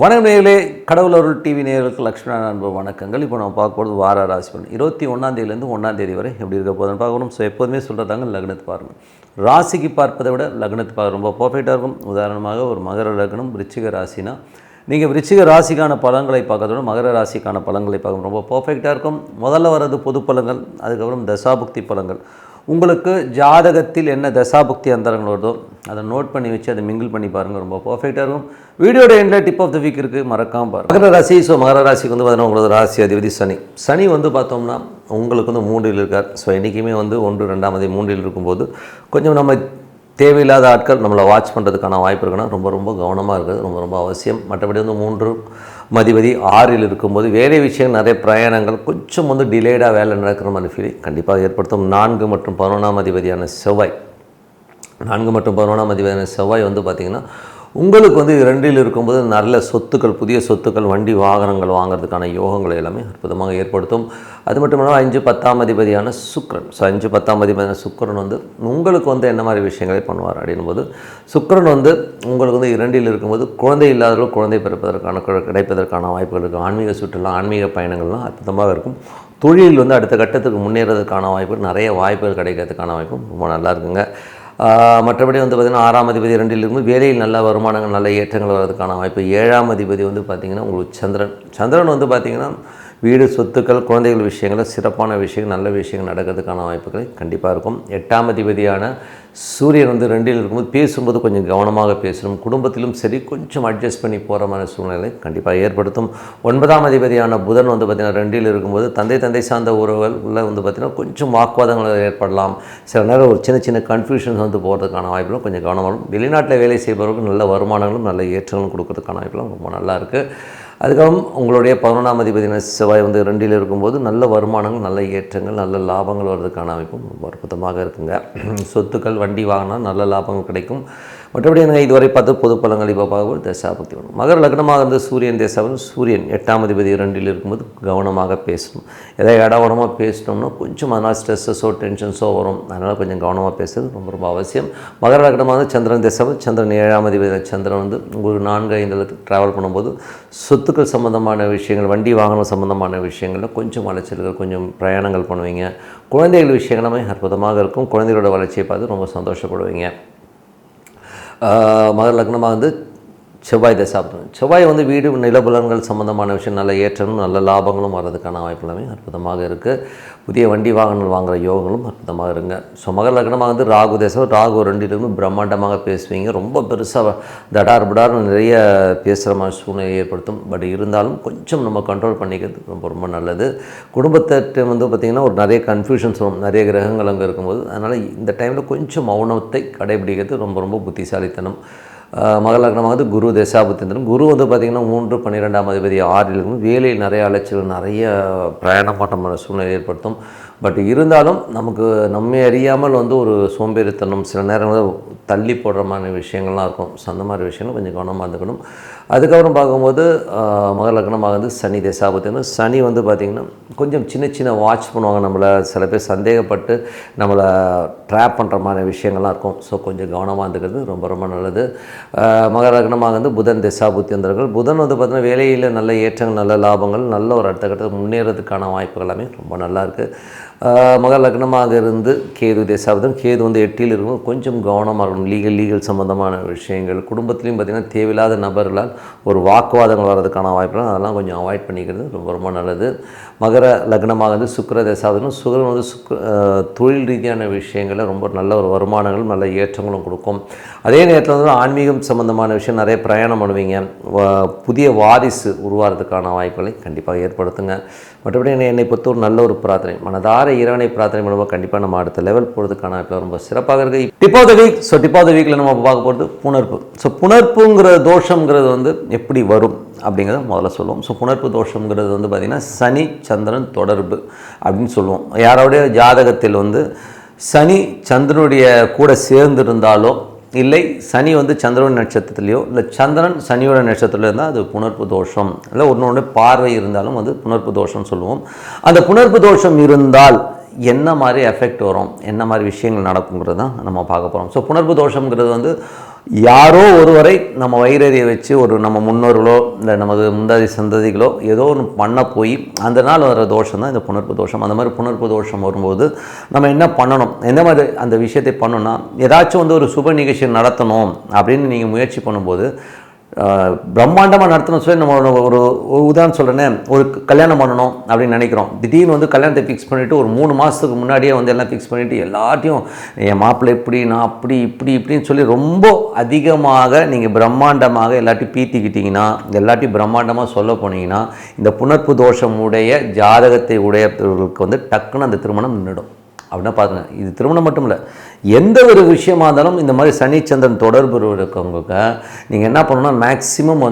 வணக்கம் நேயர்களே, கடவுள் அருள் டிவி நேயர்களுக்கு லக்ஷ்மண அன்பு வணக்கங்கள். இப்போ நம்ம பார்க்க போகிறது வார ராசி பலன் 21 1 தேதி வரை எப்படி இருக்க போதுன்னு பார்க்கணும். ஸோ எப்போதுமே சொல்கிறதாங்க லக்னத்தை பாருங்கள். ராசிக்கு பார்ப்பதை விட லக்னத்தை பார்க்க ரொம்ப பர்ஃபெக்டாக இருக்கும். உதாரணமாக ஒரு மகர லக்னம் விருச்சிக ராசினா நீங்கள் விருச்சிக ராசிக்கான பலன்களை பார்க்கறதோட மகர ராசிக்கான பலன்களை பார்க்க ரொம்ப பர்ஃபெக்டாக இருக்கும். முதல்ல வர்றது பொது பலன்கள், அதுக்கப்புறம் தசாபுக்தி பலன்கள். உங்களுக்கு ஜாதகத்தில் என்ன தசாபுக்தி அந்தரங்கள் வருதோ அதை நோட் பண்ணி வச்சு அதை மிங்கிள் பண்ணி பாருங்கள், ரொம்ப பர்ஃபெக்டாக இருக்கும். வீடியோட எண்டில் டிப் ஆஃப் த வீக் இருக்குது, மறக்காமல் பாருங்கள். மகர ராசி. ஸோ மகர ராசிக்கு வந்து பார்த்தீங்கன்னா உங்களோட ராசி அதிபதி சனி வந்து பார்த்தோம்னா உங்களுக்கு வந்து 3ல் இருக்கார். ஸோ என்றைக்குமே வந்து 1 2 3ல் இருக்கும்போது கொஞ்சம் நம்ம தேவையில்லாத ஆட்கள் நம்மளை வாட்ச் பண்ணுறதுக்கான வாய்ப்பு இருக்குன்னா ரொம்ப கவனமாக இருக்குது, ரொம்ப அவசியம். மற்றபடி வந்து 3 மதிபதி 6ல் இருக்கும்போது வேலை விஷயம் நிறைய பிரயாணங்கள் கொஞ்சம் வந்து டிலேடாக வேலை நடக்கிற மாதிரி ஃபீலிங் கண்டிப்பாக ஏற்படுத்தும். 4 மற்றும் 11ஆம் அதிபதியான செவ்வாய் வந்து பார்த்திங்கன்னா உங்களுக்கு வந்து 2ல் இருக்கும்போது நல்ல சொத்துக்கள், புதிய சொத்துக்கள், வண்டி வாகனங்கள் வாங்கிறதுக்கான யோகங்களை எல்லாமே அற்புதமாக ஏற்படுத்தும். அது மட்டும் இல்லாமல் 5 10ஆம் அதிபதியான சுக்கிரன். ஸோ 5 10ஆம் அதிபதியான சுக்கிரன் வந்து உங்களுக்கு வந்து என்ன மாதிரி விஷயங்களை பண்ணுவார் அப்படின்போது, சுக்கிரன் வந்து உங்களுக்கு வந்து 2ல் இருக்கும்போது குழந்தை இல்லாதவர்கள் குழந்தை கிடைப்பதற்கான வாய்ப்புகள் இருக்குது. ஆன்மீக சுற்றுலா, ஆன்மீக பயணங்கள்லாம் அற்புதமாக இருக்கும். தொழில் வந்து அடுத்த கட்டத்துக்கு முன்னேறதுக்கான வாய்ப்பு, நிறைய வாய்ப்புகள் கிடைக்கிறதுக்கான வாய்ப்பும் ரொம்ப நல்லா இருக்குங்க. மற்றபடி வந்து பார்த்திங்கன்னா 6ஆம் அதிபதி 2ல் இருக்கும்போது வேலையில் நல்ல வருமானங்கள், நல்ல ஏற்றங்கள் வர்றதுக்கான வாய்ப்பு. 7ஆம் அதிபதி வந்து பார்த்திங்கன்னா உங்களுக்கு சந்திரன் வந்து பார்த்திங்கன்னா வீடு, சொத்துக்கள், குழந்தைகள் விஷயங்கள், சிறப்பான விஷயங்கள், நல்ல விஷயங்கள் நடக்கிறதுக்கான வாய்ப்புகள் கண்டிப்பாக இருக்கும். 8ஆம் அதிபதியான சூரியன் வந்து 2ல் இருக்கும்போது பேசும்போது கொஞ்சம் கவனமாக பேசணும். குடும்பத்திலும் சரி கொஞ்சம் அட்ஜஸ்ட் பண்ணி போகிற மாதிரி சூழ்நிலை கண்டிப்பாக ஏற்படுத்தும். 9ஆம் அதிபதியான புதன் வந்து பார்த்திங்கன்னா 2ல் இருக்கும்போது தந்தை சார்ந்த உறவுகளில் வந்து பார்த்திங்கன்னா கொஞ்சம் வாக்குவாதங்கள் ஏற்படலாம். சில நேரம் ஒரு சின்ன கன்ஃபியூஷன்ஸ் வந்து போகிறதுக்கான வாய்ப்புகளும் கொஞ்சம் கவனமாகும். வெளிநாட்டில் வேலை செய்பவர்களுக்கு நல்ல வருமானங்களும் நல்ல ஏற்றங்களும் கொடுக்கறதுக்கான வாய்ப்புகளும் ரொம்ப நல்லா இருக்குது. அதுக்கப்புறம் உங்களுடைய 11ஆம் அதிபதியான செவ்வாய் வந்து 2ல் இருக்கும்போது நல்ல வருமானங்கள், நல்ல ஏற்றங்கள், நல்ல லாபங்கள் வர்றதுக்கான அமைப்பும் ரொம்ப அற்புதமாக இருக்குங்க. சொத்துக்கள், வண்டி வாங்கினா நல்ல லாபங்கள் கிடைக்கும். மற்றபடி எனக்கு இதுவரை பார்த்து பொது பலன்கள் இப்போ பார்க்கும்போது தசாபக்தி வரும். மகர லக்னமாக இருந்து சூரியன் தேசாவும் சூரியன் 8ஆம் அதிபதி 2ல் இருக்கும்போது கவனமாக பேசணும். ஏதாவது இடவனமாக பேசினோம்னா கொஞ்சம் அதனால் ஸ்ட்ரெஸ்ஸஸோ டென்ஷன்ஸோ வரும். அதனால் கொஞ்சம் கவனமாக பேசுறது ரொம்ப அவசியம். மகர லக்னமாக வந்து சந்திரன் தேசாவும் சந்திரன் 7ஆம் அதிபதி சந்திரன் வந்து உங்களுக்கு 4 5 ட்ராவல் பண்ணும்போது சொத்துக்கள் சம்மந்தமான விஷயங்கள், வண்டி வாகனம் சம்மந்தமான விஷயங்களில் கொஞ்சம் அலைச்சல்கள், கொஞ்சம் பிரயாணங்கள் பண்ணுவீங்க. குழந்தைகள் விஷயங்களுமே அற்புதமாக இருக்கும். குழந்தைகளோட வளர்ச்சியை பார்த்து ரொம்ப சந்தோஷப்படுவீங்க. மகர லக்னமாக வந்து செவ்வாய் தசாப்தம். செவ்வாய் வந்து வீடு, நிலபுலன்கள் சம்மந்தமான விஷயம், நல்ல ஏற்றமும் நல்ல லாபங்களும் வர்றதுக்கான வாய்ப்பு எல்லாமே அற்புதமாக இருக்குது. புதிய வண்டி வாகனங்கள் வாங்குகிற யோகங்களும் அற்புதமாக இருங்க. ஸோ மகர லக்னமாக வந்து ராகு தேசம். ராகு 2லும் பிரம்மாண்டமாக பேசுவீங்க. ரொம்ப பெருசாக தடார்புடார்னு நிறைய பேசுகிற மாதிரி சூழ்நிலை ஏற்படுத்தும். பட் இருந்தாலும் கொஞ்சம் நம்ம கண்ட்ரோல் பண்ணிக்கிறது ரொம்ப நல்லது. குடும்பத்தை வந்து பார்த்திங்கன்னா ஒரு நிறைய கன்ஃபியூஷன்ஸ் வரும், நிறைய கிரகங்கள் அங்கே இருக்கும்போது. அதனால் இந்த டைமில் கொஞ்சம் மௌனத்தை கடைபிடிக்கிறது ரொம்ப புத்திசாலித்தனம். மகர லக்னமாக வந்து குரு தசாபுத்திந்திரன். குரு வந்து பார்த்திங்கன்னா 3 12ஆம் அதிபதி 6ல் இருக்கும். வேலையில் நிறைய அலைச்சல், நிறைய பிரயாணமாட்டமான சூழ்நிலை ஏற்படுத்தும். பட் இருந்தாலும் நமக்கு நம்மை அறியாமல் வந்து ஒரு சோம்பேறித்தனம், சில நேரங்கள் தள்ளி போடுற மாதிரி விஷயங்கள்லாம் இருக்கும். ஸோ அந்த மாதிரி விஷயங்கள் கொஞ்சம் கவனமாக இருந்துக்கணும். அதுக்கப்புறம் பார்க்கும்போது மகர லக்னமாக வந்து சனி தசாபுத்திந்திரன். சனி வந்து பார்த்திங்கன்னா கொஞ்சம் சின்ன வாட்ச் பண்ணுவாங்க நம்மளை. சில பேர் சந்தேகப்பட்டு நம்மளை ட்ராப் பண்ணுற மாதிரி விஷயங்கள்லாம் இருக்கும். ஸோ கொஞ்சம் கவனமாக இருந்துக்கிறது ரொம்ப நல்லது. மகர லக்னமாக வந்து புதன் தசாபுத்தியந்தர்கள். புதன் வந்து பார்த்திங்கன்னா வேலையில் நல்ல ஏற்றங்கள், நல்ல லாபங்கள், நல்ல ஒரு அடுத்த கட்டத்தில் முன்னேறதுக்கான வாய்ப்புகள் எல்லாமே ரொம்ப நல்லா இருக்குது. மகர லக்னமாக இருந்து கேது தேசாபுதன். கேது வந்து 8ல் இருக்கும். கொஞ்சம் கவனமாக இருக்கணும். லீகல் சம்மந்தமான விஷயங்கள், குடும்பத்துலேயும் பார்த்திங்கன்னா தேவையில்லாத நபர்களால் ஒரு வாக்குவாதங்கள் வர்றதுக்கான வாய்ப்புகள், அதெல்லாம் கொஞ்சம் அவாய்ட் பண்ணிக்கிறது ரொம்ப நல்லது. மகர லக்னமாக வந்து சுக்கிர தேசாபுதன். சுக்கிரன் வந்து தொழில் ரீதியான விஷயங்களில் ரொம்ப நல்ல ஒரு வருமானங்களும் நல்ல ஏற்றங்களும் கொடுக்கும். அதே நேரத்தில் வந்து ஆன்மீகம் சம்மந்தமான விஷயம், நிறைய பிரயாணம் பண்ணுவீங்க. புதிய வாரிசு உருவாகிறதுக்கான வாய்ப்புகளை கண்டிப்பாக ஏற்படுத்துங்க. மற்றபடி என்னை பொறுத்த ஒரு நல்ல ஒரு பிரார்த்தனை, மனதார இறைவனை பிரார்த்தனை பண்ணும்போது கண்டிப்பாக நம்ம அடுத்த லெவல் போகிறதுக்கான வாய்ப்பு ரொம்ப சிறப்பாக இருக்குது. Tip of the week. So tip of the வீக்கில் நம்ம பார்க்க போகிறது புணர்ப்பு. ஸோ புணர்ப்புங்கிற தோஷங்கிறது வந்து எப்படி வரும் அப்படிங்கிறத முதல்ல சொல்லுவோம். ஸோ புணர்ப்பு தோஷங்கிறது வந்து பார்த்திங்கன்னா சனி சந்திரன் தொடர்பு அப்படின்னு சொல்லுவோம். யாரோடைய ஜாதகத்தில் வந்து சனி சந்திரனுடைய கூட சேர்ந்திருந்தாலோ, இல்லை சனி வந்து சந்திரன் நட்சத்திரத்துலையோ, இல்லை சந்திரன் சனியோட நட்சத்திரத்தில் இருந்தால் அது புணர்ப்பு தோஷம். இல்லை ஒன்று பார்வை இருந்தாலும் வந்து புணர்ப்பு தோஷம்னு சொல்லுவோம். அந்த புணர்ப்பு தோஷம் இருந்தால் என்ன மாதிரி எஃபெக்ட் வரும், என்ன மாதிரி விஷயங்கள் நடக்குங்கிறது தான் நம்ம பார்க்க போகிறோம். ஸோ புணர்ப்பு தோஷங்கிறது வந்து யாரோ ஒருவரை நம்ம வயிறறிய வச்சு நம்ம முன்னோர்களோ இல்லை நமது முந்தாதி சந்ததிகளோ ஏதோ ஒன்று பண்ண போய் அந்த நாள் வர தோஷம் தான் இந்த புணர்ப்பு தோஷம். அந்த மாதிரி புணர்ப்பு தோஷம் வரும்போது நம்ம என்ன பண்ணணும், எந்த மாதிரி அந்த விஷயத்தை பண்ணணும்னா, ஏதாச்சும் ஒரு சுப நிகழ்ச்சி நடத்தணும் அப்படின்னு நீங்கள் முயற்சி பண்ணும்போது பிரம்மாண்டமாக நடத்தணும் சொல்லி நம்ம ஒரு உதாரணம் சொல்கிறேன்னே, ஒரு கல்யாணம் பண்ணணும் அப்படின்னு நினைக்கிறோம். திடீர்னு கல்யாணத்தை ஃபிக்ஸ் பண்ணிவிட்டு ஒரு 3 மாதத்துக்கு முன்னாடியே எல்லாம் ஃபிக்ஸ் பண்ணிவிட்டு எல்லாத்தையும் என் மாப்பிள்ளை இப்படி நான் அப்படி இப்படின்னு சொல்லி ரொம்ப அதிகமாக நீங்கள் பிரம்மாண்டமாக எல்லாத்தையும் பீத்திக்கிட்டிங்கன்னா, எல்லாத்தையும் பிரம்மாண்டமாக சொல்ல போனீங்கன்னா, இந்த புணர்ப்பு தோஷம் உடைய ஜாதகத்தை உடையவர்களுக்கு டக்குன்னு அந்த திருமணம் நின்றுடும். அப்படின்னா பாருங்க, இது திருமணம் மட்டும் இல்லை, எந்த ஒரு விஷயமா இருந்தாலும் இந்த மாதிரி சனி சந்திரன் தொடர்பு இருக்கவங்களுக்கு நீங்கள் என்ன பண்ணணும்னா, மேக்ஸிமம்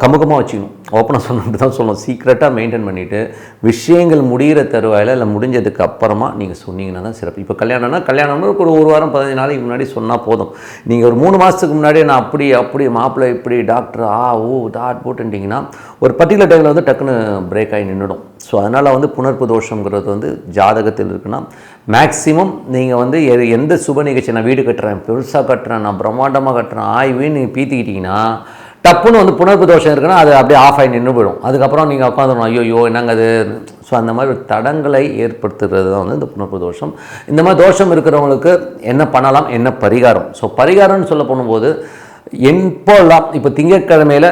கமுகமாக வச்சுக்கணும். ஓப்பனாக சொன்னிட்டு தான் சொல்லணும். சீக்ரெட்டாக மெயின்டைன் பண்ணிவிட்டு விஷயங்கள் முடிகிற தருவாயில் இல்லை முடிஞ்சதுக்கு அப்புறமா நீங்கள் சொன்னீங்கன்னா தான் சிறப்பு. இப்போ கல்யாணம்னா ஒரு வாரம் 15 நாளைக்கு முன்னாடி சொன்னால் போதும். நீங்கள் ஒரு 3 மாதத்துக்கு முன்னாடியே நான் அப்படி மாப்பிள்ளை இப்படி டாக்டர் தாட் போட்டுட்டிங்கன்னா ஒரு பர்டிகுலர் டைமில் டக்குன்னு பிரேக் ஆகி நின்றுடும். ஸோ அதனால் புணர்ப்பு தோஷங்கிறது ஜாதகத்தில் இருக்குன்னா மேக்ஸிமம் நீங்கள் எந்த சுப நிகழ்ச்சி, நான் வீடு கட்டுறேன், பெருசாக கட்டுறேன், நான் பிரம்மாண்டமாக கட்டுறேன், ஆய்வுன்னு நீங்கள் பீத்திக்கிட்டிங்கன்னா டப்புன்னு புணர்ப்பு தோஷம் இருக்குன்னா அது அப்படியே ஆஃப் ஆகி நின்று போயிடும். அதுக்கப்புறம் நீங்கள் உட்காந்துடணும், ஐயோ என்னங்க அது. ஸோ அந்த மாதிரி ஒரு தடங்களை ஏற்படுத்துகிறது தான் இந்த புணர்ப்பு தோஷம். இந்த மாதிரி தோஷம் இருக்கிறவங்களுக்கு என்ன பண்ணலாம், என்ன பரிகாரம். ஸோ பரிகாரம்னு சொல்ல போகும்போது எப்போல்லாம் இப்போ திங்கட்கிழமையில்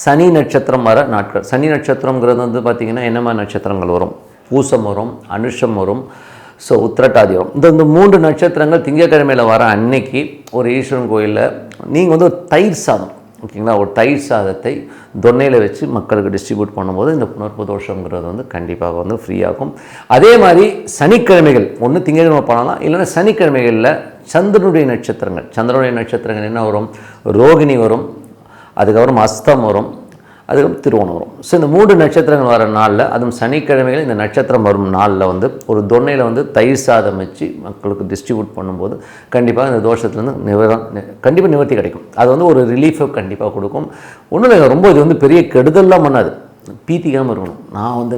சனி நட்சத்திரம் வர நாட்கள், சனி நட்சத்திரங்கிறது பார்த்திங்கன்னா என்ன மாதிரி நட்சத்திரங்கள் வரும், பூசம் வரும், அனுஷம் வரும், ஸோ உத்திரட்டாதி வரும். இந்த 3 நட்சத்திரங்கள் திங்கட்கிழமையில் வர அன்னைக்கு ஒரு ஈஸ்வரன் கோயிலில் நீங்கள் ஒரு தயிர் சாதம், ஓகேங்களா, ஒரு தயிர் சாதத்தை தொன்னையில் வச்சு மக்களுக்கு டிஸ்ட்ரிபியூட் பண்ணும்போது இந்த புணர்ப்பு தோஷங்கிறது கண்டிப்பாக ஃப்ரீயாகும். அதே மாதிரி சனிக்கிழமைகள் ஒன்று திங்கட்கிழமை பண்ணலாம், இல்லைன்னா சனிக்கிழமைகளில் சந்திரனுடைய நட்சத்திரங்கள் என்ன வரும், ரோகிணி வரும், அதுக்கப்புறம் அஸ்தம் வரும், அதுக்கப்புறம் திருவோணம் வரும். ஸோ இந்த 3 நட்சத்திரங்கள் வர நாளில், அதுவும் சனிக்கிழமைகள் இந்த நட்சத்திரம் வரும் நாளில் ஒரு தொன்னையில் தயிர் சாதம் வச்சு மக்களுக்கு டிஸ்ட்ரிபியூட் பண்ணும்போது கண்டிப்பாக இந்த தோஷத்துலேருந்து கண்டிப்பாக நிவர்த்தி கிடைக்கும். அது ஒரு ரிலீஃபை கண்டிப்பாக கொடுக்கும். ஒன்றும் இல்லை, ரொம்ப இது பெரிய கெடுதல்லாம் பண்ணாது, பீத்திக்காமல் இருக்கணும்.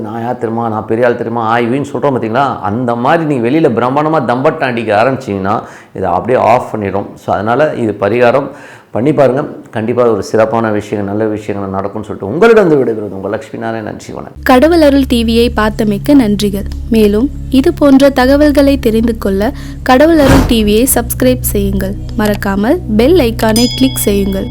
நான் யார் தெரியுமா, நான் பெரிய ஆள் தெரியுமா, ஆய்வின்னு சொல்கிறோம் பார்த்தீங்களா, அந்த மாதிரி நீங்கள் வெளியில் பிரம்மாண்டமாக தம்பட்டம் அடிக்க ஆரம்பிச்சிங்கன்னா இதை அப்படியே ஆஃப் பண்ணிடும். ஸோ அதனால் இது பரிகாரம் பண்ணி பாருங்கள், கண்டிப்பாக ஒரு சிறப்பான விஷயங்கள், நல்ல விஷயங்கள் நடக்கும்னு சொல்லிட்டு உங்களிடம் விடைபெறுவது உங்கள் லட்சுமி நாராயணன். நன்றி, வணக்கம். கடவுள் அருள் டிவியை பார்த்தமைக்க நன்றிகள். மேலும் இது போன்ற தகவல்களை தெரிந்து கொள்ள கடவுள் அருள் டிவியை சப்ஸ்கிரைப் செய்யுங்கள். மறக்காமல் பெல் ஐக்கானை கிளிக் செய்யுங்கள்.